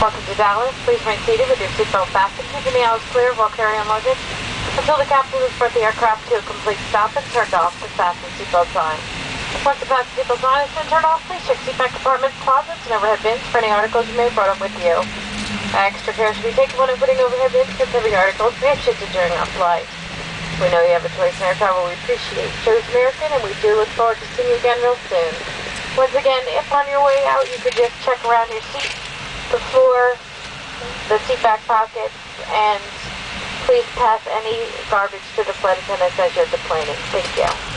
Welcome to Dallas. Please remain seated with your seatbelt fastened, keeping the aisles clear of all carry-on luggage until the captain has brought the aircraft to a complete stop and turned off the fasten seatbelt sign. Once the fasten seatbelt sign has been turned off, please check seatback compartments, closets, and overhead bins for any articles you may have brought up with you. Extra care should be taken when opening overhead bins since heavy articles may have shifted during our flight. We know you have a choice in air travel. We appreciate you chose American, and we do look forward to seeing you again real soon. Once again, if on your way out you could just check around your seat, the floor, the seat back pockets, and please pass any garbage to the flight attendants as you're deplaning. Thank you.